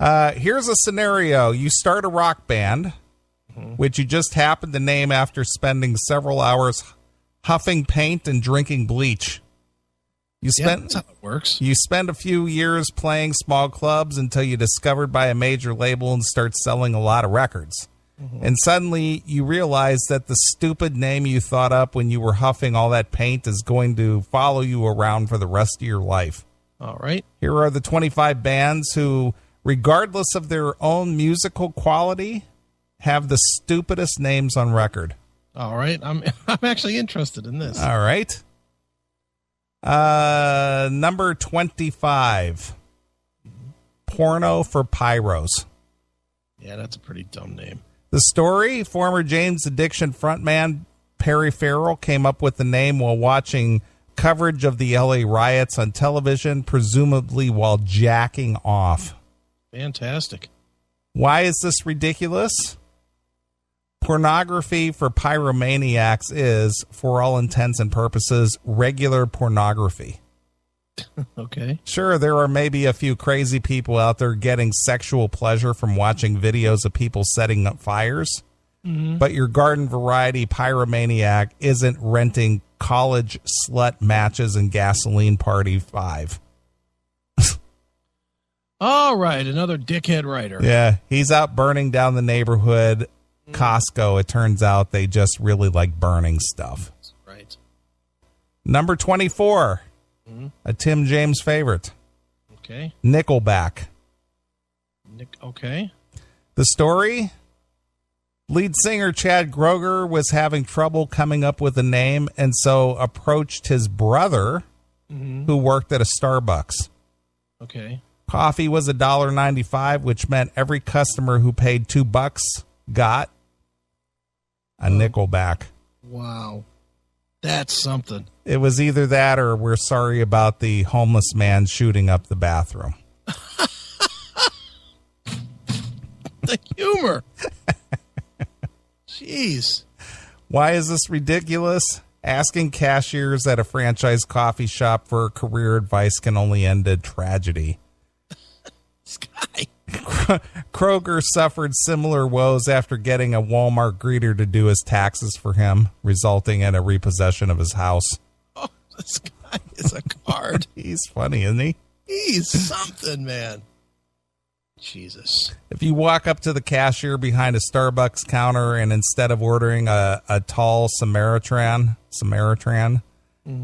Here's a scenario. You start a rock band, which you just happen to name after spending several hours huffing paint and drinking bleach. That's how it works. You spend a few years playing small clubs until you're discovered by a major label and start selling a lot of records. And suddenly you realize that the stupid name you thought up when you were huffing all that paint is going to follow you around for the rest of your life. All right. Here are the 25 bands who, regardless of their own musical quality, have the stupidest names on record. All right. I'm actually interested in this. All right. Number 25. Porno for Pyros. Yeah, that's a pretty dumb name. The story, former James Addiction frontman Perry Farrell came up with the name while watching coverage of the LA riots on television, presumably while jacking off. Fantastic. Why is this ridiculous? Pornography for pyromaniacs is, for all intents and purposes, regular pornography. Okay. Sure, there are maybe a few crazy people out there getting sexual pleasure from watching videos of people setting up fires, but your garden variety pyromaniac isn't renting college slut matches and gasoline party 5. All right, another dickhead writer. Yeah, he's out burning down the neighborhood. Costco, it turns out they just really like burning stuff. Right. Number 24. A Tim James favorite. Okay. Nickelback. Okay. The story? Lead singer Chad Kroeger was having trouble coming up with a name and so approached his brother who worked at a Starbucks. Okay. Coffee was $1.95, which meant every customer who paid $2 got a Nickelback. Wow. That's something. It was either that or we're sorry about the homeless man shooting up the bathroom. The humor. Jeez. Why is this ridiculous? Asking cashiers at a franchise coffee shop for career advice can only end in tragedy. This guy. Kroeger suffered similar woes after getting a Walmart greeter to do his taxes for him, resulting in a repossession of his house. Oh, this guy is a card. He's funny, isn't he? He's something, man. Jesus. If you walk up to the cashier behind a Starbucks counter and instead of ordering a tall Samaritan,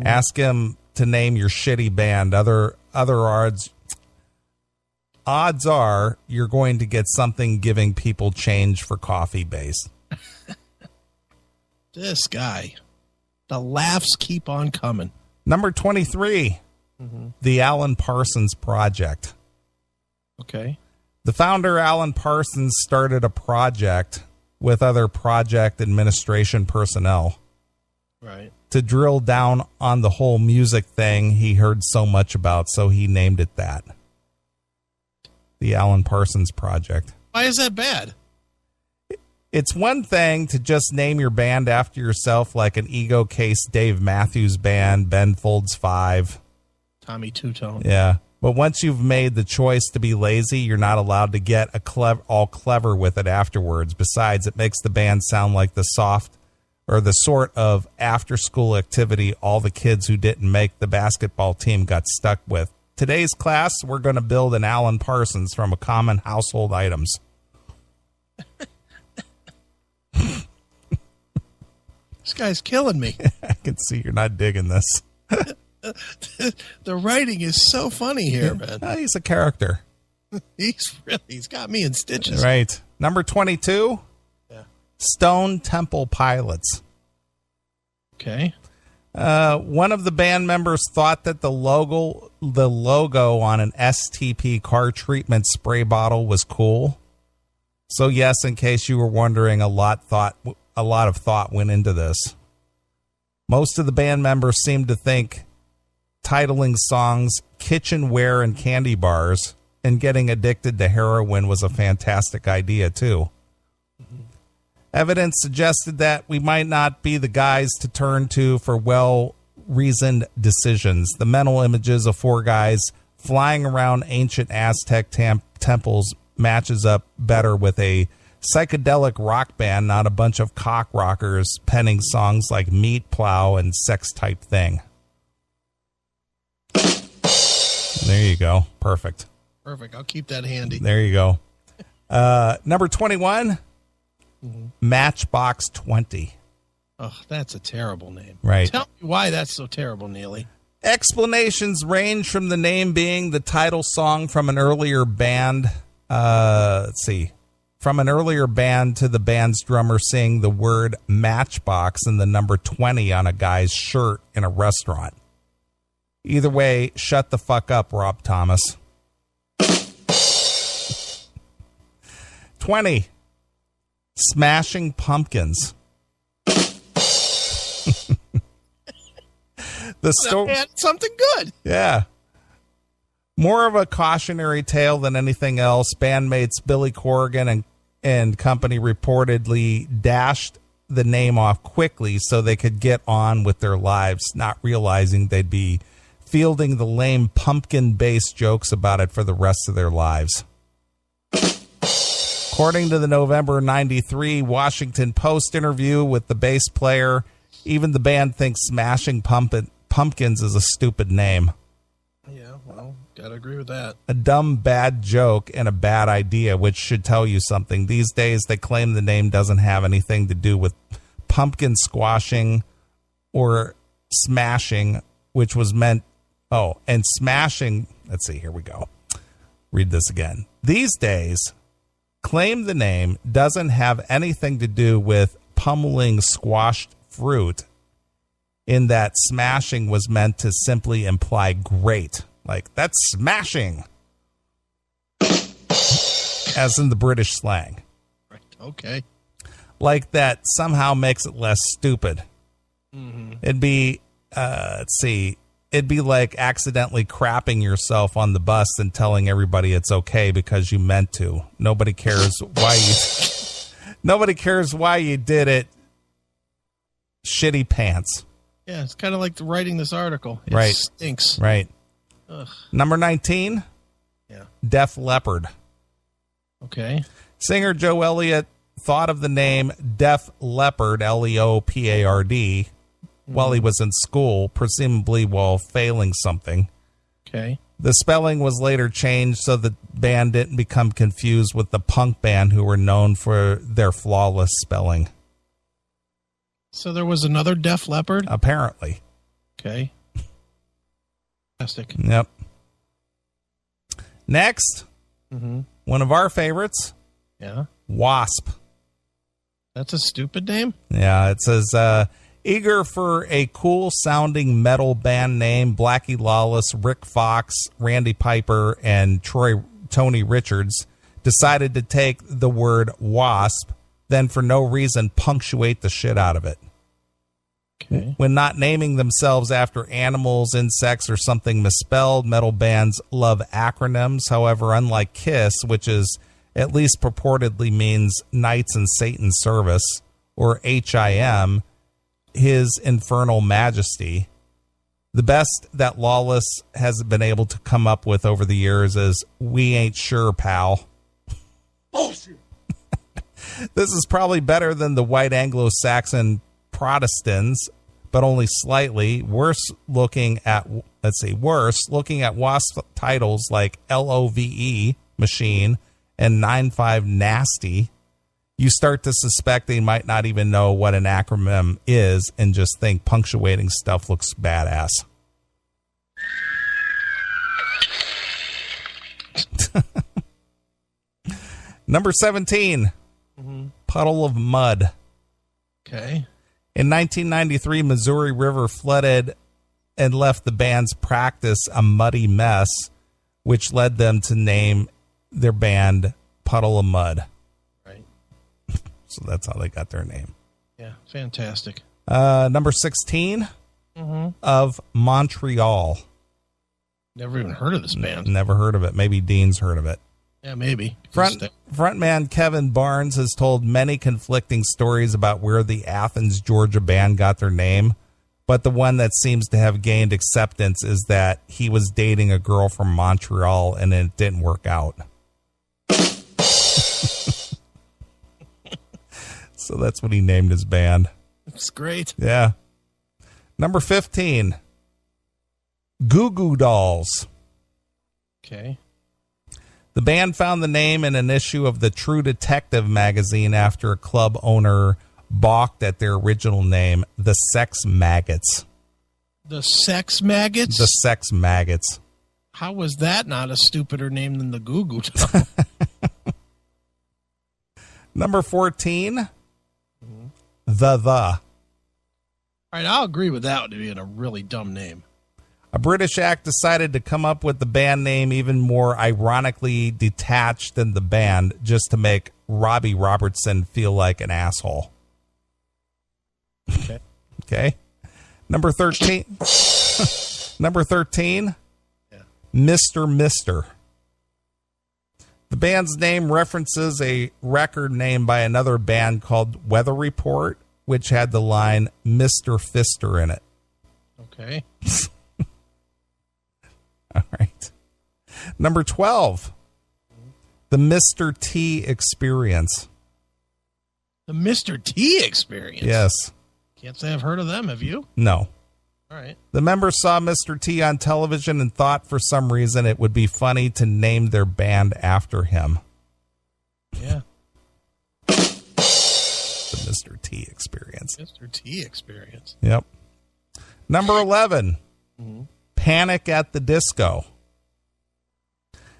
ask him to name your shitty band, other odds are you're going to get something giving people change for coffee base. This guy. The laughs keep on coming. Number 23, the Alan Parsons Project. Okay. The founder, Alan Parsons, started a project with other project administration personnel. Right. To drill down on the whole music thing he heard so much about, so he named it that. The Alan Parsons Project. Why is that bad? It's one thing to just name your band after yourself, like an Ego Case Dave Matthews Band, Ben Folds 5. Tommy Two-Tone. Yeah. But once you've made the choice to be lazy, you're not allowed to get all clever with it afterwards. Besides, it makes the band sound like the sort of after-school activity all the kids who didn't make the basketball team got stuck with. Today's class, we're going to build an Alan Parsons from a common household items. This guy's killing me. I can see you're not digging this. The writing is so funny here, man. He's a character. He's got me in stitches. Right. Number 22. Yeah. Stone Temple Pilots. Okay. One of the band members thought that the logo on an STP car treatment spray bottle was cool. So yes, in case you were wondering, a lot of thought went into this. Most of the band members seemed to think titling songs Kitchenware and Candy Bars and getting addicted to heroin was a fantastic idea too. Evidence suggested that we might not be the guys to turn to for well-reasoned decisions. The mental images of four guys flying around ancient Aztec temples matches up better with a psychedelic rock band, not a bunch of cock rockers penning songs like Meat Plow and Sex Type Thing. There you go. Perfect. I'll keep that handy. There you go. Number 21, Matchbox 20. Oh, that's a terrible name. Right. Tell me why that's so terrible, Neely. Explanations range from the name being the title song from an earlier band. Let's see. From an earlier band to the band's drummer saying the word matchbox and the number 20 on a guy's shirt in a restaurant. Either way, shut the fuck up, Rob Thomas. 20. Smashing Pumpkins. The story had something good. Yeah. More of a cautionary tale than anything else. Bandmates Billy Corgan and company reportedly dashed the name off quickly so they could get on with their lives, not realizing they'd be fielding the lame pumpkin-based jokes about it for the rest of their lives. According to the November 93 Washington Post interview with the bass player, even the band thinks Smashing Pumpkins is a stupid name. Yeah, well, gotta agree with that. A dumb, bad joke and a bad idea, which should tell you something. These days, they claim the name doesn't have anything to do with pumpkin squashing or smashing, which was meant... Oh, and smashing... Let's see, here we go. Read this again. These days... claim the name doesn't have anything to do with pummeling squashed fruit, in that smashing was meant to simply imply great. Like, that's smashing. As in the British slang. Right. Okay. Like that somehow makes it less stupid. Mm-hmm. It'd be, let's see, it'd be like accidentally crapping yourself on the bus and telling everybody it's okay because you meant to. Nobody cares why you did it. Shitty pants. Yeah, it's kind of like writing this article. It Right. stinks. Right. Ugh. Number 19. Yeah. Def Leppard. Okay. Singer Joe Elliott thought of the name Def Leppard, Leopard, while he was in school, presumably while failing something. Okay. The spelling was later changed so the band didn't become confused with the punk band who were known for their flawless spelling. So there was another Def Leppard? Apparently. Okay. Fantastic. Yep. Next, one of our favorites. Yeah. Wasp. That's a stupid name? Yeah, it says, eager for a cool-sounding metal band name, Blackie Lawless, Rick Fox, Randy Piper, and Tony Richards decided to take the word wasp, then for no reason punctuate the shit out of it. Okay. When not naming themselves after animals, insects, or something misspelled, metal bands love acronyms. However, unlike KISS, which is at least purportedly means Knights in Satan's Service, or HIM, His Infernal Majesty, the best that Lawless has been able to come up with over the years is We Ain't Sure, Pal. Bullshit. This is probably better than the white Anglo-Saxon Protestants, but only slightly worse. Looking at Wasp titles like LOVE Machine and 9-5 Nasty, you start to suspect they might not even know what an acronym is and just think punctuating stuff looks badass. Number 17, Puddle of Mud. Okay. In 1993, Missouri River flooded and left the band's practice a muddy mess, which led them to name their band Puddle of Mud. Right. So that's how they got their name. Yeah, fantastic. Number 16, of Montreal. Never even heard of this band. Never heard of it. Maybe Dean's heard of it. Yeah, maybe. Frontman Kevin Barnes has told many conflicting stories about where the Athens, Georgia band got their name, But the one that seems to have gained acceptance is that he was dating a girl from Montreal and it didn't work out. So that's what he named his band. That's great. Yeah. Number 15, Goo Goo Dolls. Okay. The band found the name in an issue of the True Detective magazine after a club owner balked at their original name, the Sex Maggots. The Sex Maggots? The Sex Maggots. How was that not a stupider name than the Goo Goo Dolls? Number 14, All right, I'll agree with that being a really dumb name. A British act decided to come up with the band name even more ironically detached than the band, just to make Robbie Robertson feel like an asshole. Okay. Okay. Number 13. Number 13. Yeah. Mr. Mister. The band's name references a record name by another band called Weather Report, which had the line Mr. Fister in it. Okay. All right. Number 12. The Mr. T Experience. The Mr. T Experience? Yes. Can't say I've heard of them. Have you? No. All right. The members saw Mr. T on television and thought for some reason it would be funny to name their band after him. Yeah. The Mr. T Experience. Mr. T Experience. Yep. Number 11. Panic at the Disco.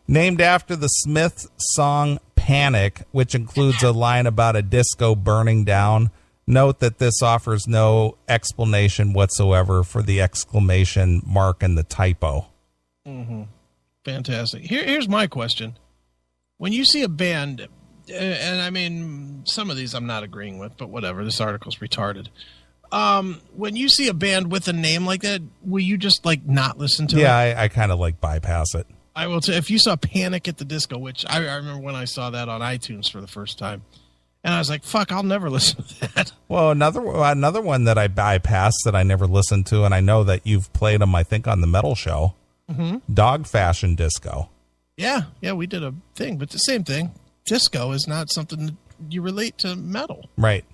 Named after the Smiths song Panic, which includes a line about a disco burning down. Note that this offers no explanation whatsoever for the exclamation mark and the typo. Fantastic. Here's my question. When you see a band, and I mean, some of these I'm not agreeing with, but whatever, this article's retarded. When you see a band with a name like that, will you just like not listen to it? Yeah, I kind of like bypass it. I will say, if you saw Panic at the Disco, which I remember when I saw that on iTunes for the first time, and I was like, fuck, I'll never listen to that. Well, another one that I bypassed that I never listened to, and I know that you've played them, I think, on the Metal Show, Dog Fashion Disco. Yeah, we did a thing, but the same thing. Disco is not something that you relate to metal. Right.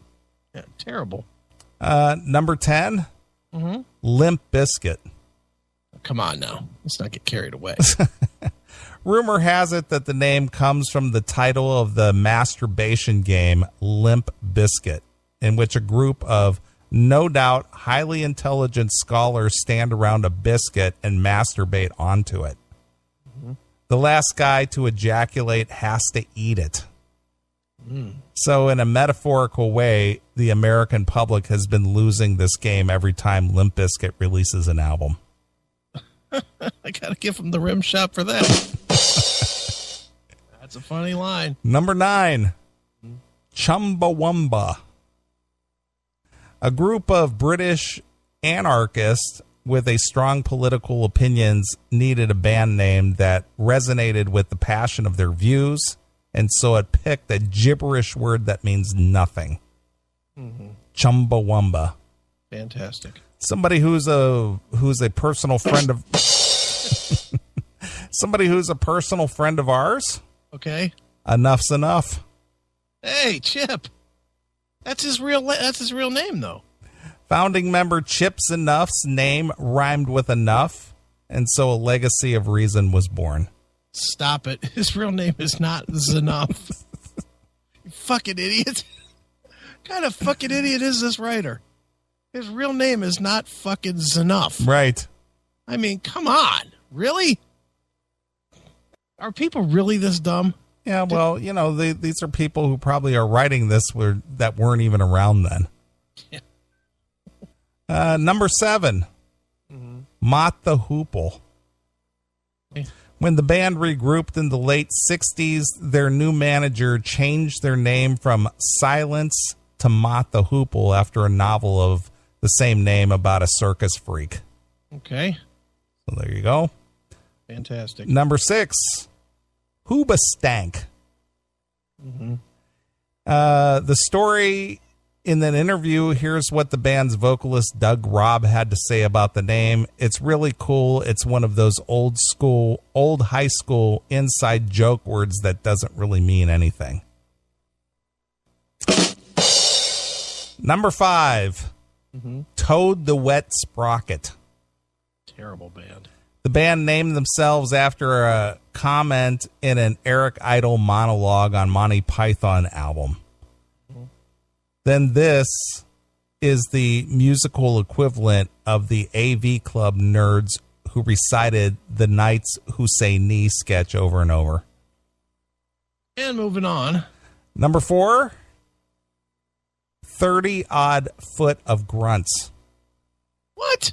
Yeah, terrible. Number 10, Limp Bizkit. Come on now. Let's not get carried away. Rumor has it that the name comes from the title of the masturbation game Limp Bizkit, in which a group of no doubt highly intelligent scholars stand around a biscuit and masturbate onto it. The last guy to ejaculate has to eat it. So in a metaphorical way, the American public has been losing this game every time Limp Bizkit releases an album. I gotta give him the rim shot for that. That's a funny line. Number 9, Chumbawamba. A group of British anarchists with a strong political opinions needed a band name that resonated with the passion of their views, and so it picked a gibberish word that means nothing. Chumbawamba. Fantastic. Somebody who's a personal friend of somebody who's a personal friend of ours. Okay. Enough's enough. Hey, Chip. That's his real name, though. Founding member Chip's Enough's name rhymed with enough, and so a legacy of reason was born. Stop it. His real name is not Zenough. You fucking idiot. What kind of fucking idiot is this writer? His real name is not fucking Zenough. Right. I mean, come on. Really? Are people really this dumb? Yeah, well, these are people who probably are writing this that weren't even around then. Yeah. Number 7, Mott the Hoople. Okay. When the band regrouped in the late 60s, their new manager changed their name from Silence to Mott the Hoople after a novel of the same name about a circus freak. Okay. So there you go. Fantastic. Number 6, Hoobastank. The story In an interview, here's what the band's vocalist Doug Robb had to say about the name. It's really cool. It's one of those old high school inside joke words that doesn't really mean anything. Number 5, Toad the Wet Sprocket. Terrible band. The band named themselves after a comment in an Eric Idle monologue on Monty Python album. Then this is the musical equivalent of the AV Club nerds who recited the Knights Who Say Knee sketch over and over. And moving on. Number 4, 30 odd foot of grunts. What?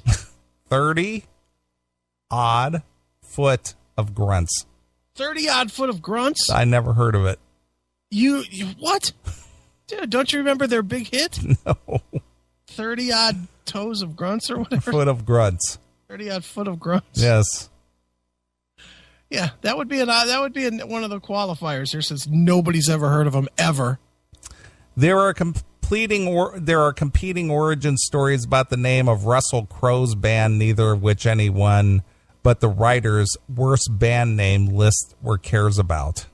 30 odd foot of grunts. 30 odd foot of grunts? I never heard of it. You what? Dude, don't you remember their big hit? No. 30 odd toes of grunts or whatever? Foot of grunts. 30 odd foot of grunts. Yes. Yeah, that would be one of the qualifiers here, since nobody's ever heard of them ever. There are competing origin stories about the name of Russell Crowe's band, neither of which anyone but the writer's worst band name list or cares about.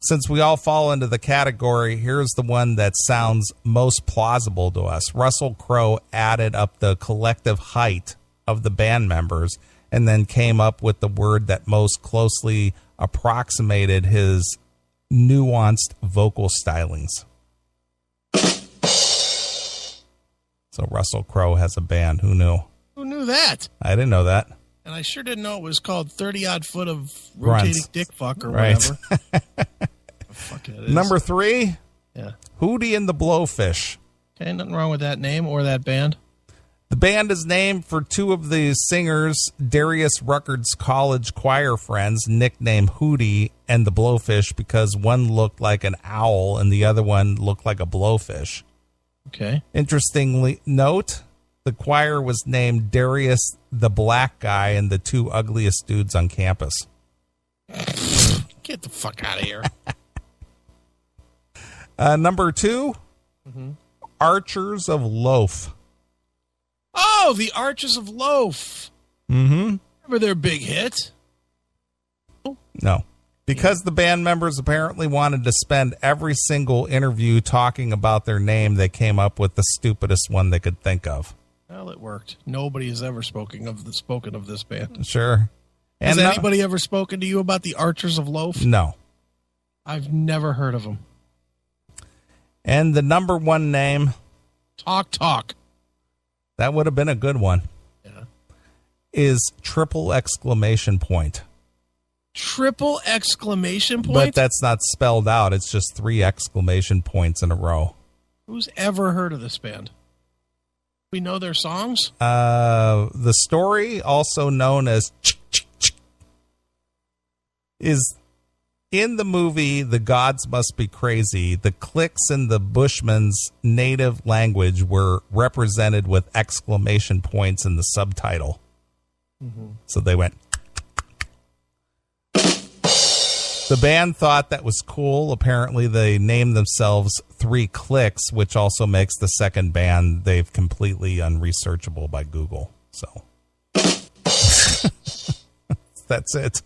Since we all fall into the category, here's the one that sounds most plausible to us. Russell Crowe added up the collective height of the band members and then came up with the word that most closely approximated his nuanced vocal stylings. So Russell Crowe has a band. Who knew? Who knew that? I didn't know that. And I sure didn't know it was called 30 odd foot of Grunts. rotating dick fuck or Right. whatever. Fuck it is. Number 3, Yeah. Hootie and the Blowfish. Okay, nothing wrong with that name or that band. The band is named for two of the singers, Darius Rucker's college choir friends, nicknamed Hootie and the Blowfish, because one looked like an owl and the other one looked like a blowfish. Okay. Interestingly, note, the choir was named Darius the Black Guy and the two ugliest dudes on campus. Get the fuck out of here. Number 2, Archers of Loaf. Oh, the Archers of Loaf. Mm-hmm. Remember their big hit? No. Because the band members apparently wanted to spend every single interview talking about their name, they came up with the stupidest one they could think of. Well, it worked. Nobody has ever spoken of this band. Sure. Has anybody ever spoken to you about the Archers of Loaf? No. I've never heard of them. And the number 1 name, TalkTalk. that would have been a good one, is triple exclamation point. Triple exclamation point? But that's not spelled out. It's just 3 exclamation points in a row. Who's ever heard of this band? We know their songs? The story, also known as is in the movie The Gods Must Be Crazy. The cliques in the Bushmen's native language were represented with exclamation points in the subtitle. So they went. The band thought that was cool. Apparently, they named themselves 3 Clicks, which also makes the second band they've completely unresearchable by Google. So that's it.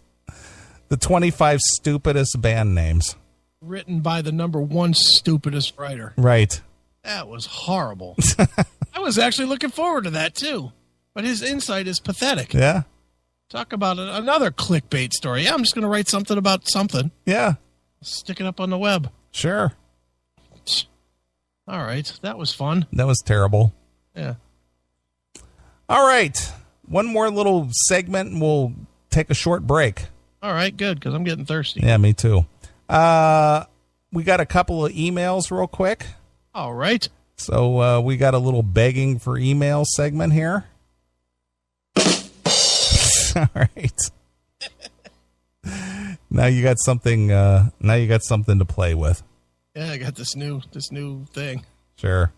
The 25 stupidest band names. Written by the number 1 stupidest writer. Right. That was horrible. I was actually looking forward to that, too. But his insight is pathetic. Yeah. Talk about another clickbait story. Yeah, I'm just going to write something about something. Yeah. Stick it up on the web. Sure. All right. That was fun. That was terrible. Yeah. All right. One more little segment and we'll take a short break. All right, good, because I'm getting thirsty. Yeah, me too. We got a couple of emails real quick. All right. So we got a little begging for email segment here. All right. Now you got something. Now you got something to play with. Yeah, I got this new thing. Sure.